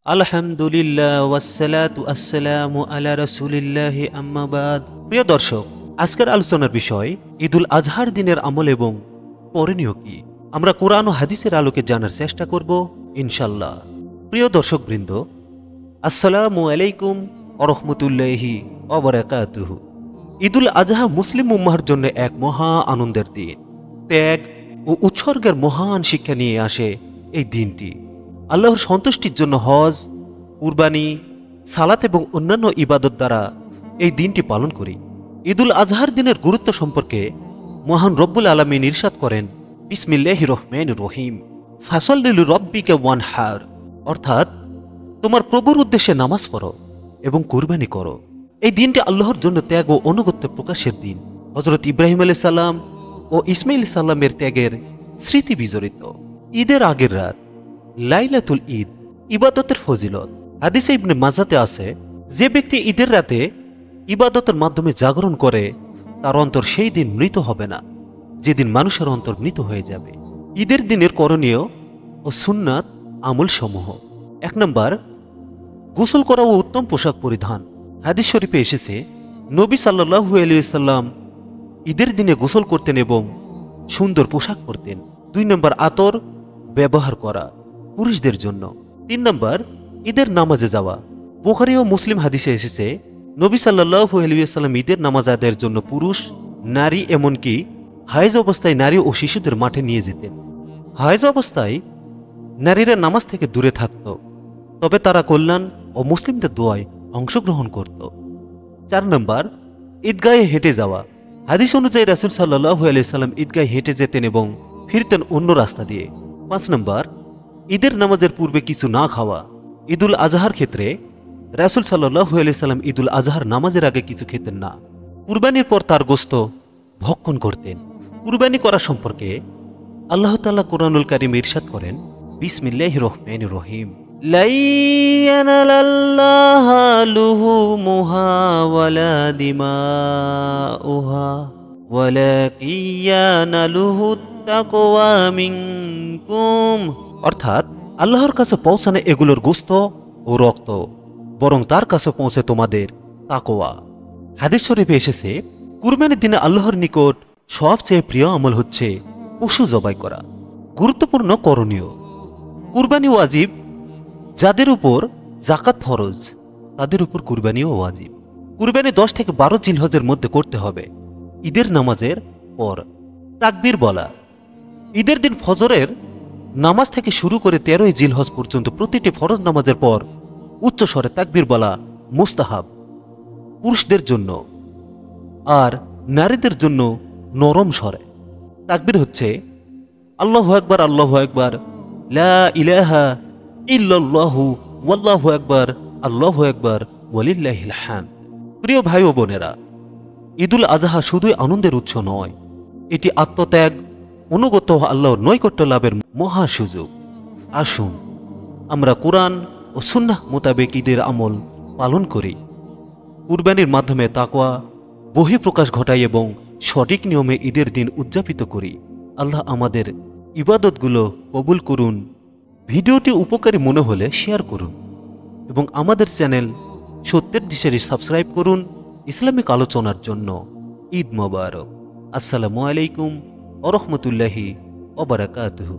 আলহামদুলিল্লাহ ওয়াসসালাতু আসসালামু আলা রাসূলিল্লাহ আম্মা বাদ। প্রিয় দর্শক, আজকের আলোচনার বিষয় ঈদুল আজহার দিনের আমল এবং করণীয় কি আমরা কোরআন ও হাদিসের আলোকে জানার চেষ্টা করব ইনশাল্লাহ। প্রিয় দর্শকবৃন্দ, আসসালামু আলাইকুম ওয়া রাহমাতুল্লাহি ওয়া বারাকাতুহু। ঈদুল আজহা মুসলিম উম্মাহর জন্য এক মহা আনন্দের দিন। ত্যাগ ও উৎসর্গের মহান শিক্ষা নিয়ে আসে এই দিনটি। আল্লাহর সন্তুষ্টির জন্য হজ, কুরবানি, সালাত এবং অন্যান্য ইবাদত দ্বারা এই দিনটি পালন করি। ঈদুল আজহার দিনের গুরুত্ব সম্পর্কে মহান রব্বুল আলামিন ইরশাদ করেন, বিসমিল্লাহির রহমানির রহিম, ফাসল্লি লিরাব্বিকা ওয়ানহার, অর্থাৎ তোমার প্রভুর উদ্দেশ্যে নামাজ পড়ো এবং কুরবানি করো। এই দিনটি আল্লাহর জন্য ত্যাগ ও অনুগত্য প্রকাশের দিন। হযরত ইব্রাহিম আলাইহিস সালাম ও ইসমাঈল সালামের ত্যাগের স্মৃতি বিজড়িত। ঈদের আগের রাত লাইলাতুল ঈদ, ইবাদতের ফজিলত। হাদিসে ইবনে মাজাতে আছে, যে ব্যক্তি ঈদের রাতে ইবাদতের মাধ্যমে জাগরণ করে তার অন্তর সেই দিন মৃত হবে না, যেদিন মানুষের অন্তর মৃত হয়ে যাবে। ঈদের দিনের করণীয় ও সুন্নাত আমল সমূহ। 1 নম্বর, গোসল করা ও উত্তম পোশাক পরিধান। হাদিস শরীফে এসেছে, নবী সাল্লাল্লাহু আলাইহি সাল্লাম ঈদের দিনে গোসল করতেন এবং সুন্দর পোশাক পরতেন। 2 নম্বর, আতর ব্যবহার করা পুরুষদের জন্য। 3 নম্বর, ঈদের নামাজে যাওয়া। বুখারী ও মুসলিম হাদিসে এসেছে, নবী সাল্লাল্লাহু আলাইহি ওয়াসাল্লাম ঈদের নামাজ আদায়ের জন্য পুরুষ, নারী, এমনকি হায়েজ অবস্থায় নারী ও শিশুদের মাঠে নিয়ে যেতেন। হায়েজ অবস্থায় নারীরা নামাজ থেকে দূরে থাকত, তবে তারা কল্যাণ ও মুসলিমদের দোয়ায় অংশগ্রহণ করত। 4 নম্বর, ঈদগাহে হেঁটে যাওয়া। হাদিস অনুযায়ী রাসূল সাল্লাল্লাহু আলাইহি সাল্লাম ঈদগাহে হেঁটে যেতেন এবং ফিরতেন অন্য রাস্তা দিয়ে। 5 নম্বর, ঈদের নামাজের পূর্বে কিছু না খাওয়া। ঈদুল আজহার ক্ষেত্রে রাসূল সাল্লাল্লাহু আলাইহি সাল্লাম ঈদুল আজহার নামাজের আগে কিছু খেতেন না। কুরবানির পর তার গোশত ভক্ষণ করতেন। কুরবানি করা সম্পর্কে আল্লাহ তাআলা কোরআনুল কারীমে ইরশাদ করেন, বিসমিল্লাহির রহমানির রহিম, লা ইয়ানালাল্লাহু লুহুমুহা ওয়ালা দিমাউহা ওয়ালাকিন ইয়ানালুহুত তাকওয়া মিনকুম, অর্থাৎ আল্লাহর কাছে পৌঁছানো এগুলোর গোশত ও রক্ত, বরং তার কাছে পৌঁছে তোমাদের তাকওয়া। হাদিস শরীফে এসেছে, কুরবানির দিনে আল্লাহর নিকট সবচেয়ে প্রিয় আমল হচ্ছে পশু জবাই করা। গুরুত্বপূর্ণ করণীয়। কুরবানি ওয়াজিব। যাদের উপর যাকাত ফরজ তাদের উপর কুরবানিও ওয়াজিব। কুরবানি 10 থেকে 12 জিলহজের মধ্যে করতে হবে। ঈদের নামাজের পর তাকবীর বলা। ঈদের দিন ফজরের নামাজ থেকে শুরু করে 13ই জিলহজ পর্যন্ত প্রতিটি ফরজ নামাজের পর উচ্চ স্বরে তাকবীর বলা মুস্তাহাব, পুরুষদের জন্য, আর নারীদের জন্য নরম স্বরে। তাকবীর হচ্ছে আল্লাহু আকবার, আল্লাহু আকবার, লা ইলাহা ইল্লাল্লাহু ওয়াল্লাহু আকবার, আল্লাহু আকবার, ওয়ালিল্লাহিল হামদ। প্রিয় ভাই ও বোনেরা, ঈদুল আজহা শুধুই আনন্দের উৎস নয়, এটি আত্মত্যাগ, অনুগত আল্লাহর নৈকট্য লাভের মহা সুযোগ। আসুন আমরা কোরআন ও সুন্নাহ মোতাবেক ঈদের আমল পালন করি, কুরবানির মাধ্যমে তাকওয়া বহিঃপ্রকাশ ঘটাই এবং সঠিক নিয়মে ঈদের দিন উদযাপিত করি। আল্লাহ আমাদের ইবাদতগুলো কবুল করুন। ভিডিওটি উপকারী মনে হলে শেয়ার করুন এবং আমাদের চ্যানেল সত্যের দিশারি সাবস্ক্রাইব করুন ইসলামিক আলোচনার জন্য। ঈদ মোবারক। আসসালামু আলাইকুম ওয়া রাহমাতুল্লাহি ওয়া বারাকাতুহু।